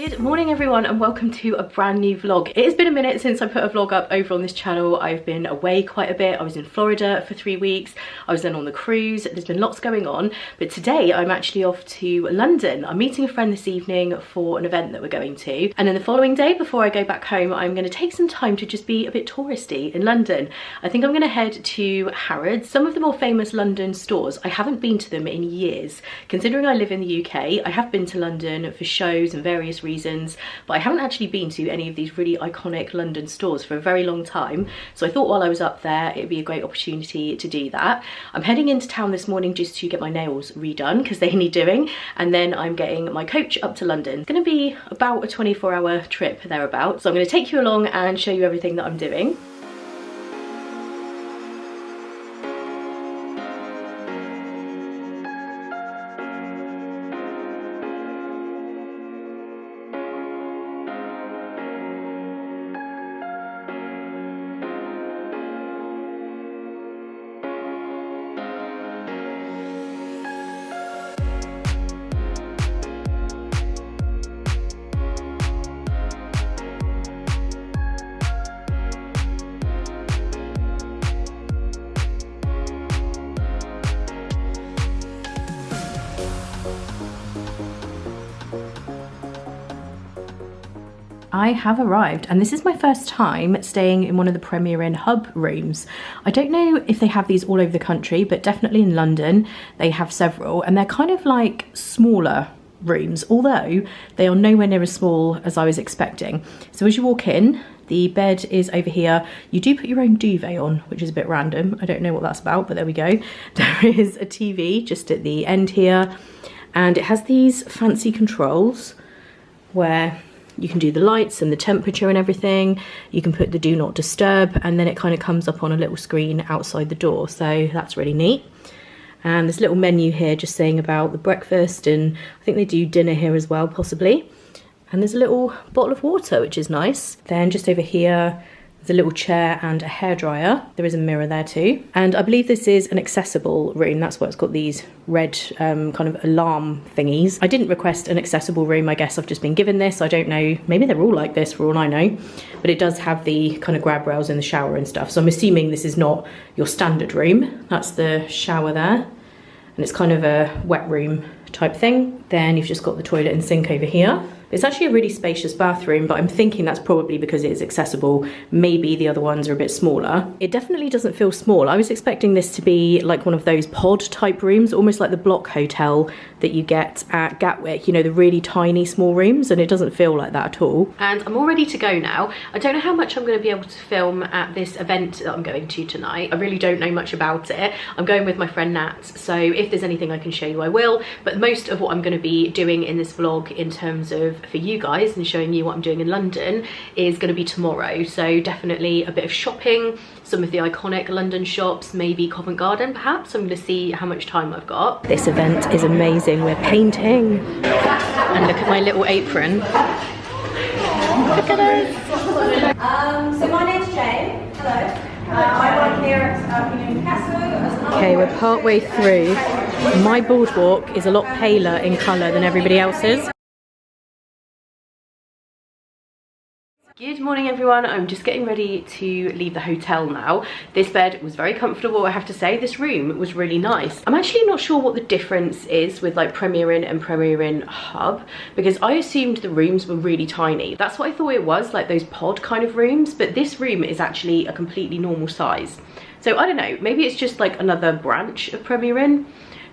Good morning everyone and welcome to a brand new vlog. It has been a minute since I put a vlog up over on this channel. I've been away quite a bit. I was in Florida for 3 weeks. I was then on the cruise. There's been lots going on, but today I'm actually off to London. I'm meeting a friend this evening for an event that we're going to, and then the following day before I go back home I'm going to take some time to just be a bit touristy in London. I think I'm going to head to Harrods, some of the more famous London stores. I haven't been to them in years. Considering I live in the UK, I have been to London for shows and various reasons, but I haven't actually been to any of these really iconic London stores for a very long time. So I thought while I was up there it'd be a great opportunity to do that. I'm heading into town this morning just to get my nails redone because they need doing, and then I'm getting my coach up to London. It's going to be about a 24-hour trip thereabouts, so I'm going to take you along and show you everything that I'm doing. I have arrived, and this is my first time staying in one of the Premier Inn hub rooms. I don't know if they have these all over the country, but definitely in London they have several, and they're kind of like smaller rooms, although they are nowhere near as small as I was expecting. So as you walk in, the bed is over here. You do put your own duvet on, which is a bit random. I don't know what that's about, but there we go. There is a TV just at the end here, and it has these fancy controls where you can do the lights and the temperature and everything. You can put the do not disturb, and then it kind of comes up on a little screen outside the door, so that's really neat. And there's a little menu here just saying about the breakfast, and I think they do dinner here as well, possibly. And there's a little bottle of water, which is nice. Then just over here, there's a little chair and a hairdryer. There is a mirror there too. And I believe this is an accessible room. That's why it's got these red kind of alarm thingies. I didn't request an accessible room. I guess I've just been given this. I don't know. Maybe they're all like this for all I know. But it does have the kind of grab rails in the shower and stuff. So I'm assuming this is not your standard room. That's the shower there. And it's kind of a wet room type thing. Then you've just got the toilet and sink over here. It's actually a really spacious bathroom, but I'm thinking that's probably because it is accessible. Maybe the other ones are a bit smaller. It definitely doesn't feel small. I was expecting this to be like one of those pod type rooms, almost like the block hotel that you get at Gatwick, you know, the really tiny small rooms, and it doesn't feel like that at all. And I'm all ready to go now. I don't know how much I'm going to be able to film at this event that I'm going to tonight. I really don't know much about it. I'm going with my friend Nat, so if there's anything I can show you I will, but most of what I'm going to be doing in this vlog in terms of for you guys and showing you what I'm doing in London is going to be tomorrow. So definitely a bit of shopping, some of the iconic London shops, maybe Covent Garden perhaps. I'm going to see how much time I've got. This event is amazing. We're painting, and look at my little apron. Look at us. So my name's Jane. Hello. I work here at Picasso. Okay, we're part way through. My boardwalk is a lot paler in colour than everybody else's. Good morning everyone, I'm just getting ready to leave the hotel now. This bed was very comfortable, I have to say. This room was really nice. I'm actually not sure what the difference is with like Premier Inn and Premier Inn Hub, because I assumed the rooms were really tiny. That's what I thought it was, like those pod kind of rooms, but this room is actually a completely normal size. So I don't know, maybe it's just like another branch of Premier Inn.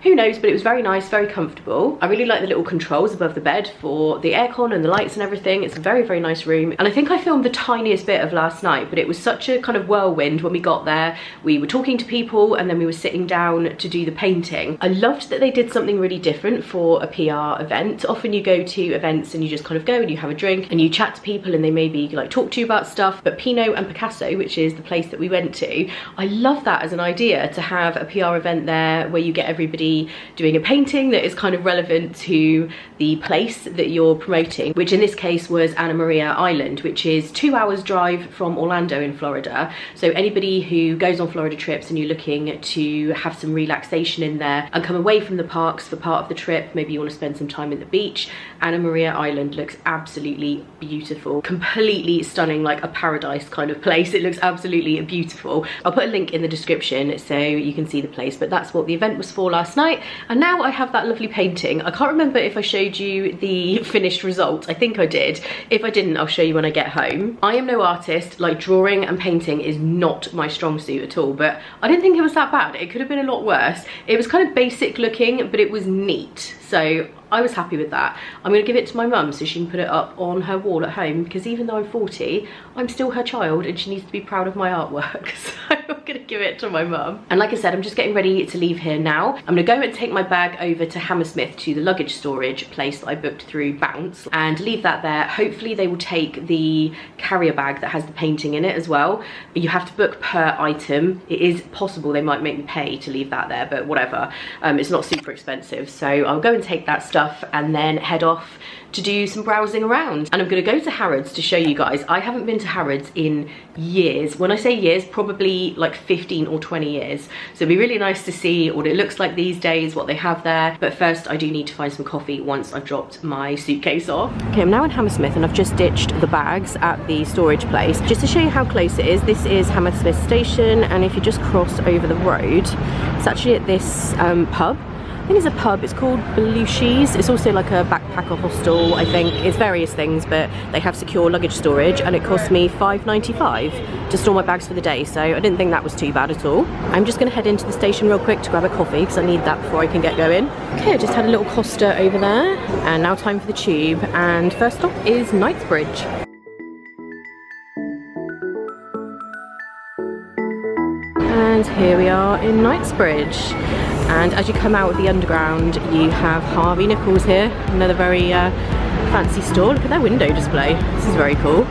Who knows, but it was very nice, very comfortable. I really like the little controls above the bed for the aircon and the lights and everything. It's a very, very nice room. And I think I filmed the tiniest bit of last night, but it was such a kind of whirlwind when we got there. We were talking to people and then we were sitting down to do the painting. I loved that they did something really different for a PR event. Often you go to events and you just kind of go and you have a drink and you chat to people and they maybe like talk to you about stuff. But Pinot and Picasso, which is the place that we went to, I love that as an idea, to have a PR event there where you get everybody be doing a painting that is kind of relevant to the place that you're promoting, which in this case was Anna Maria Island, which is 2 hours drive from Orlando in Florida. So anybody who goes on Florida trips and you're looking to have some relaxation in there and come away from the parks for part of the trip, maybe you want to spend some time at the beach, Anna Maria Island looks absolutely beautiful, completely stunning, like a paradise kind of place. It looks absolutely beautiful. I'll put a link in the description so you can see the place, but that's what the event was for last night. And now I have that lovely painting. I can't remember if I showed you the finished result. I think I did. If I didn't, I'll show you when I get home. I am no artist, like drawing and painting is not my strong suit at all, but I didn't think it was that bad. It could have been a lot worse. It was kind of basic looking, but it was neat. So I was happy with that. I'm gonna give it to my mum so she can put it up on her wall at home, because even though I'm 40, I'm still her child and she needs to be proud of my artwork. So I'm gonna give it to my mum. And like I said, I'm just getting ready to leave here now. I'm gonna go and take my bag over to Hammersmith to the luggage storage place that I booked through Bounce and leave that there. Hopefully they will take the carrier bag that has the painting in it as well. You have to book per item. It is possible they might make me pay to leave that there, but whatever. It's not super expensive. So I'll go and take that stuff and then head off to do some browsing around. And I'm gonna go to Harrods to show you guys. I haven't been to Harrods in years. When I say years, probably like 15 or 20 years. So it'd be really nice to see what it looks like these days, what they have there. But first I do need to find some coffee once I've dropped my suitcase off. Okay, I'm now in Hammersmith and I've just ditched the bags at the storage place. Just to show you how close it is, this is Hammersmith Station, and if you just cross over the road, it's actually at this pub. I think it's a pub, it's called Belushi's. It's also like a backpacker hostel, I think. It's various things, but they have secure luggage storage, and it cost me $5.95 to store my bags for the day, so I didn't think that was too bad at all. I'm just gonna head into the station real quick to grab a coffee, because I need that before I can get going. Okay, I just had a little Costa over there, and now time for the tube, and first stop is Knightsbridge. And here we are in Knightsbridge. And as you come out of the underground, you have Harvey Nichols here, another very fancy store. Look at their window display. This is very cool.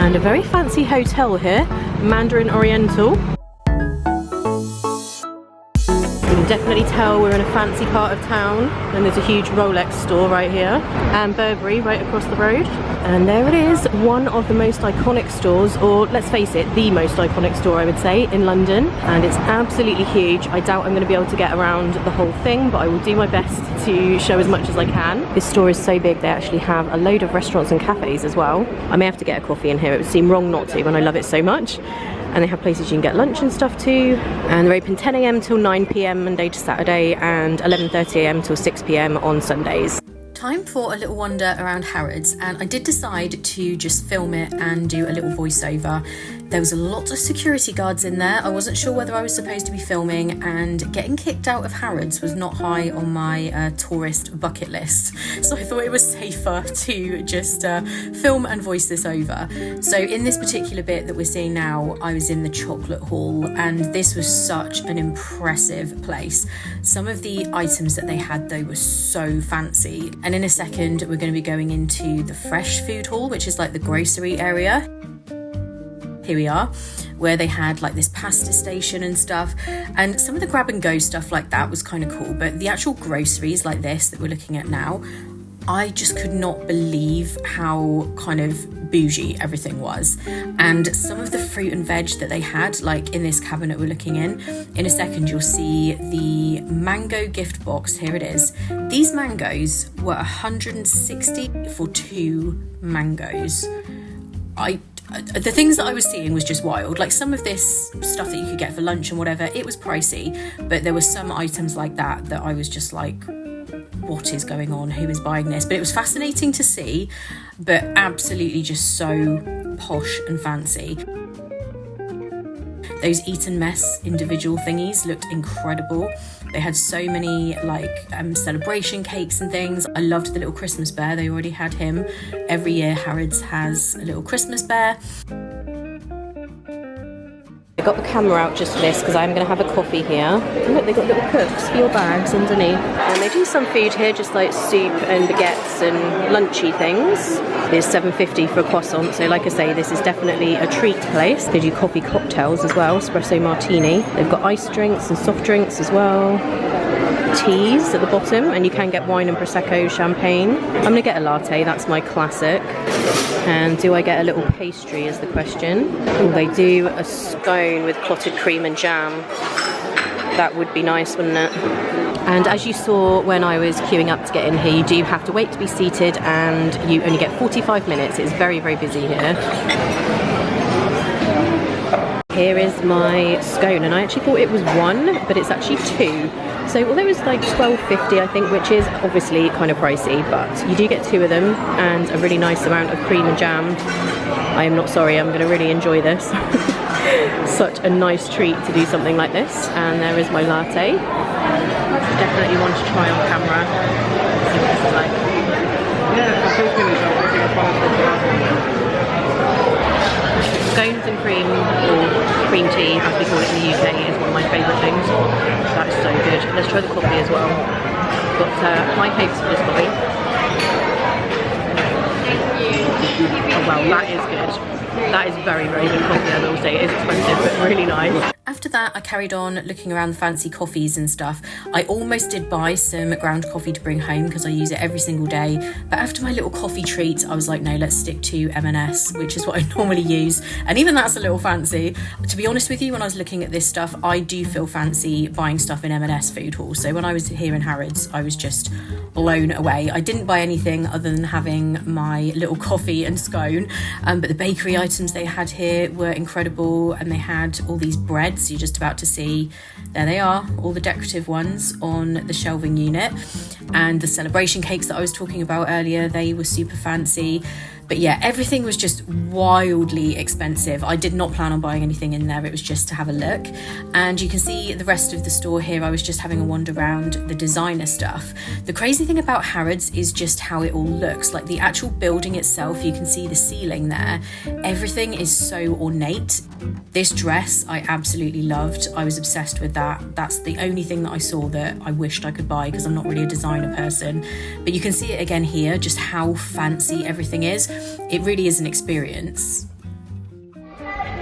And a very fancy hotel here, Mandarin Oriental. You can definitely tell we're in a fancy part of town, and there's a huge Rolex store right here, and Burberry right across the road. And there it is, one of the most iconic stores, or let's face it, the most iconic store I would say, in London. And it's absolutely huge. I doubt I'm going to be able to get around the whole thing, but I will do my best to show as much as I can. This store is so big they actually have a load of restaurants and cafes as well. I may have to get a coffee in here, it would seem wrong not to when I love it so much. And they have places you can get lunch and stuff too. And they're open 10 AM till 9 PM Monday to Saturday, and 11:30 AM till 6 PM on Sundays. Time for a little wander around Harrods, and I did decide to just film it and do a little voiceover. There was a lot of security guards in there. I wasn't sure whether I was supposed to be filming, and getting kicked out of Harrods was not high on my tourist bucket list. So I thought it was safer to just film and voice this over. So in this particular bit that we're seeing now, I was in the chocolate hall, and this was such an impressive place. Some of the items that they had though were so fancy. And in a second, we're going to be going into the fresh food hall, which is like the grocery area. Here we are, where they had like this pasta station and stuff, and some of the grab and go stuff like that was kind of cool, but the actual groceries like this that we're looking at now, I just could not believe how kind of bougie everything was. And some of the fruit and veg that they had, like in this cabinet we're looking in a second you'll see the mango gift box. Here it is. These mangoes were 160 for 2 mangoes. The things that I was seeing was just wild. Like some of this stuff that you could get for lunch and whatever, it was pricey, but there were some items like that I was just like, what is going on? Who is buying this? But it was fascinating to see, but absolutely just so posh and fancy. Those Eat and Mess individual thingies looked incredible. They had so many like celebration cakes and things. I loved the little Christmas bear. They already had him. Every year Harrods has a little Christmas bear. I got the camera out just for this because I'm going to have a coffee here. Look, they've got little cooks for your bags underneath. And they do some food here, just like soup and baguettes and lunchy things. is £7.50 for a croissant. So like I say, this is definitely a treat place. They do coffee cocktails as well, espresso martini. They've got iced drinks and soft drinks as well. Teas at the bottom, and you can get wine and prosecco, champagne. I'm gonna get a latte, that's my classic. And do I get a little pastry is the question. Oh, they do a scone with clotted cream and jam. That would be nice, wouldn't it? And as you saw when I was queuing up to get in here, you do have to wait to be seated, and you only get 45 minutes. It's very, very busy here. Here is my scone, and I actually thought it was one, but it's actually two. So although it's like £12.50 I think, which is obviously kind of pricey, but you do get two of them and a really nice amount of cream and jam. I am not sorry, I'm going to really enjoy this. Such a nice treat to do something like this. And there is my latte. Definitely want to try on camera. See what this is like. Scones and cream, or cream tea as we call it in the UK, is one of my favourite things. That is so good. Let's try the coffee as well. Got high hopes for this coffee. Oh wow, that is good. That is very, very good coffee, I will say. It is expensive, but really nice. After that, I carried on looking around the fancy coffees and stuff. I almost did buy some ground coffee to bring home because I use it every single day. But after my little coffee treat, I was like, no, let's stick to M&S, which is what I normally use. And even that's a little fancy. To be honest with you, when I was looking at this stuff, I do feel fancy buying stuff in M&S food hall. So when I was here in Harrods, I was just blown away. I didn't buy anything other than having my little coffee and scone. But the bakery items they had here were incredible, and they had all these breads. You're just about to see, there they are, all the decorative ones on the shelving unit. And the celebration cakes that I was talking about earlier, they were super fancy. But yeah, everything was just wildly expensive. I did not plan on buying anything in there. It was just to have a look. And you can see the rest of the store here. I was just having a wander around the designer stuff. The crazy thing about Harrods is just how it all looks. Like the actual building itself, you can see the ceiling there. Everything is so ornate. This dress I absolutely loved. I was obsessed with that. That's the only thing that I saw that I wished I could buy because I'm not really a designer person. But you can see it again here, just how fancy everything is. It really is an experience.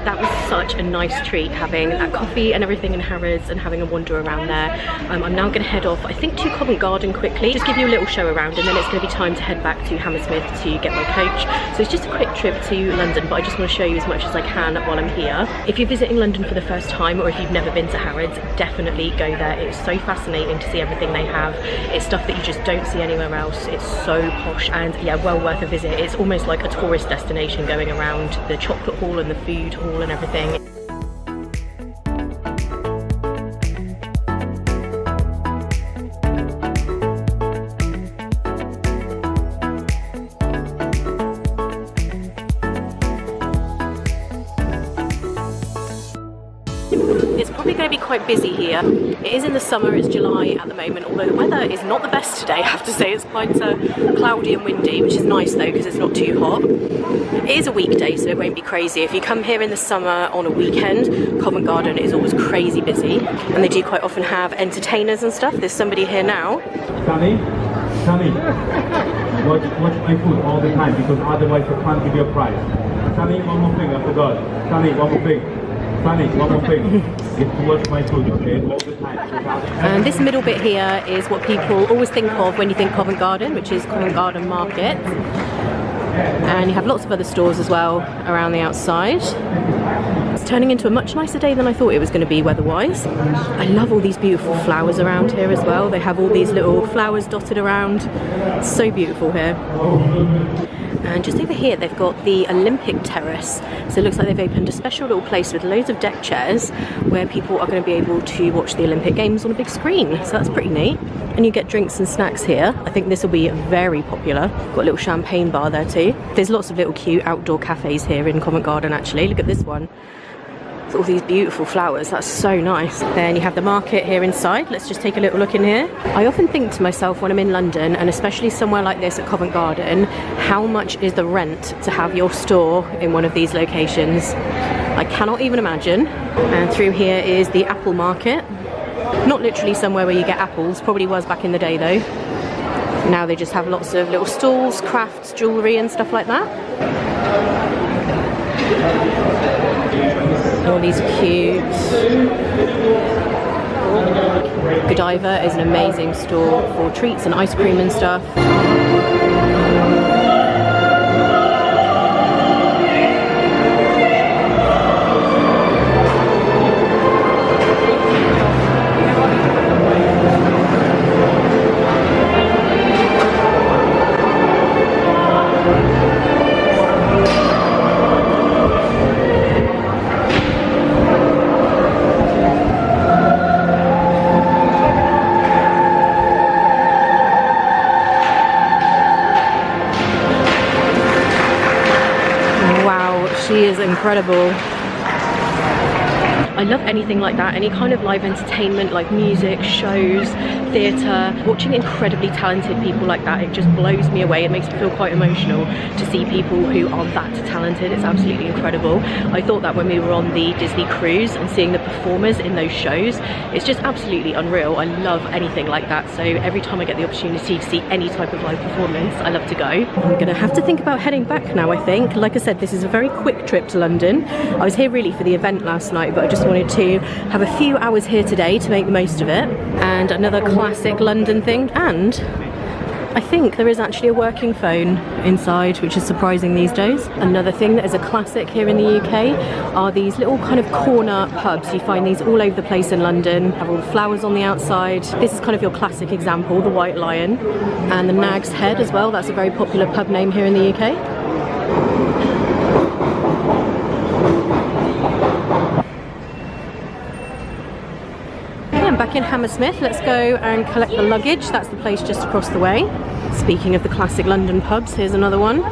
That was such a nice treat, having that coffee and everything in Harrods and having a wander around there. I'm now going to head off, I think, to Covent Garden quickly, just give you a little show around, and then it's going to be time to head back to Hammersmith to get my coach. So it's just a quick trip to London, but I just want to show you as much as I can while I'm here. If you're visiting London for the first time, or if you've never been to Harrods, definitely go there. It's so fascinating to see everything they have. It's stuff that you just don't see anywhere else. It's so posh, and yeah, well worth a visit. It's almost like a tourist destination, going around the chocolate hall and the food hall and everything. It's probably going to be quite busy here. It is in the summer, it's July at the moment, although the weather is not the best today, I have to say. It's quite cloudy and windy, which is nice though because it's not too hot. It is a weekday, so it won't be crazy. If you come here in the summer on a weekend, Covent Garden is always crazy busy, and they do quite often have entertainers and stuff. There's somebody here now. Sunny, watch my food all the time because otherwise I can't give you a prize. Sunny, one more thing, I forgot. Sunny, one more thing. Sunny, one more thing. It's to watch my food, okay, all the time. And this middle bit here is what people always think of when you think Covent Garden, which is Covent Garden Market. And you have lots of other stores as well around the outside. It's turning into a much nicer day than I thought it was going to be weather-wise. I love all these beautiful flowers around here as well. They have all these little flowers dotted around. It's so beautiful here. And just over here they've got the Olympic Terrace. So it looks like they've opened a special little place with loads of deck chairs where people are going to be able to watch the Olympic Games on a big screen. So that's pretty neat. And you get drinks and snacks here. I think this will be very popular. Got a little champagne bar there too. There's lots of little cute outdoor cafes here in Covent Garden actually. Look at this one. All these beautiful flowers, that's so nice. Then you have the market here inside. Let's just take a little look in here. I often think to myself when I'm in London, and especially somewhere like this at Covent Garden, how much is the rent to have your store in one of these locations? I cannot even imagine. And through here is the apple market. Not literally somewhere where you get apples, probably was back in the day though. Now they just have lots of little stalls, crafts, jewellery and stuff like that. Oh, these are cute. Godiva is an amazing store for treats and ice cream and stuff. She is incredible. I love anything like that, any kind of live entertainment like music, shows, theatre. Watching incredibly talented people like that, it just blows me away. It makes me feel quite emotional to see people who are that talented. It's absolutely incredible. I thought that when we were on the Disney cruise and seeing the performers in those shows, it's just absolutely unreal. I love anything like that, so every time I get the opportunity to see any type of live performance, I love to go. I'm gonna have to think about heading back now, I think. Like I said, this is a very quick trip to London. I was here really for the event last night, but I just wanted to have a few hours here today to make the most of it. And another classic London thing, and I think there is actually a working phone inside, which is surprising these days. Another thing that is a classic here in the UK are these little kind of corner pubs. You find these all over the place in London, have all the flowers on the outside. This is kind of your classic example, the White Lion, and the Nag's Head as well. That's a very popular pub name here in the UK. Back in Hammersmith, let's go and collect the luggage. That's the place just across the way. Speaking of the classic London pubs, here's another one.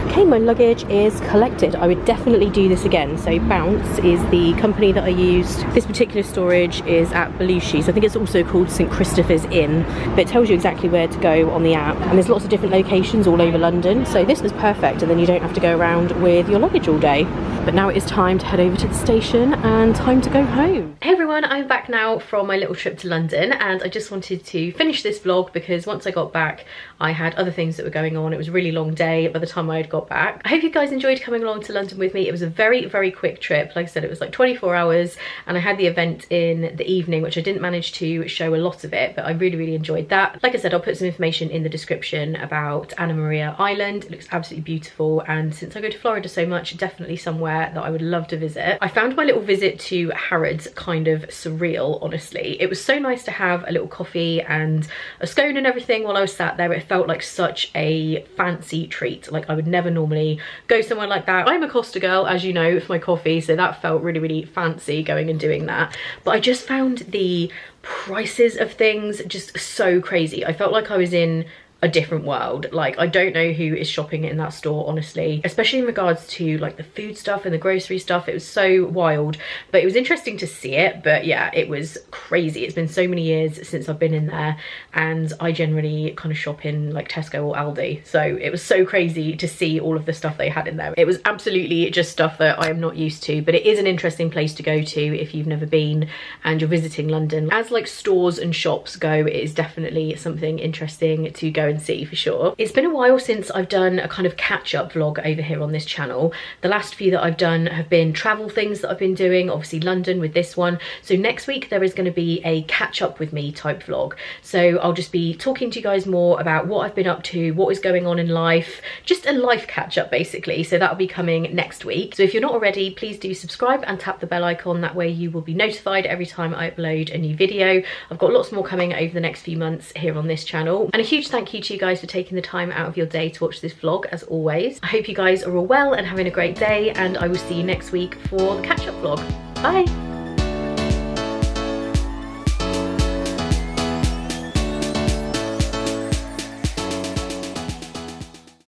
Okay, my luggage is collected. I would definitely do this again. So Bounce is the company that I used. This particular storage is at Belushi's. I think it's also called St Christopher's Inn, but it tells you exactly where to go on the app. And there's lots of different locations all over London. So this was perfect, and then you don't have to go around with your luggage all day. But now it is time to head over to the station and time to go home. Hey everyone, I'm back now from my little trip to London, and I just wanted to finish this vlog because once I got back, I had other things that were going on. It was a really long day by the time I had got back. I hope you guys enjoyed coming along to London with me. It was a very, very quick trip. Like I said, it was like 24 hours, and I had the event in the evening, which I didn't manage to show a lot of it, but I really, really enjoyed that. Like I said, I'll put some information in the description about Anna Maria Island. It looks absolutely beautiful, and since I go to Florida so much, definitely somewhere that I would love to visit. I found my little visit to Harrods kind of surreal, honestly. It was so nice to have a little coffee and a scone and everything while I was sat there. It felt like such a fancy treat. Like I would never normally go somewhere like that. I'm a Costa girl, as you know, for my coffee, so that felt really, really fancy going and doing that. But I just found the prices of things just so crazy. I felt like I was in a different world. Like I don't know who is shopping in that store, honestly, especially in regards to like the food stuff and the grocery stuff. It was so wild, but it was interesting to see it. But yeah, it was crazy. It's been so many years since I've been in there, and I generally kind of shop in like Tesco or Aldi, so it was so crazy to see all of the stuff they had in there. It was absolutely just stuff that I am not used to, but it is an interesting place to go to if you've never been and you're visiting London. As like stores and shops go, it is definitely something interesting to go and see for sure. It's been a while since I've done a kind of catch-up vlog over here on this channel. The last few that I've done have been travel things that I've been doing, obviously London with this one. So next week there is going to be a catch-up with me type vlog. So I'll just be talking to you guys more about what I've been up to, what is going on in life, just a life catch-up basically. So that'll be coming next week. So if you're not already, please do subscribe and tap the bell icon. That way you will be notified every time I upload a new video. I've got lots more coming over the next few months here on this channel. And a huge thank you to you guys for taking the time out of your day to watch this vlog, as always. I hope you guys are all well and having a great day, and I will see you next week for the catch-up vlog. Bye!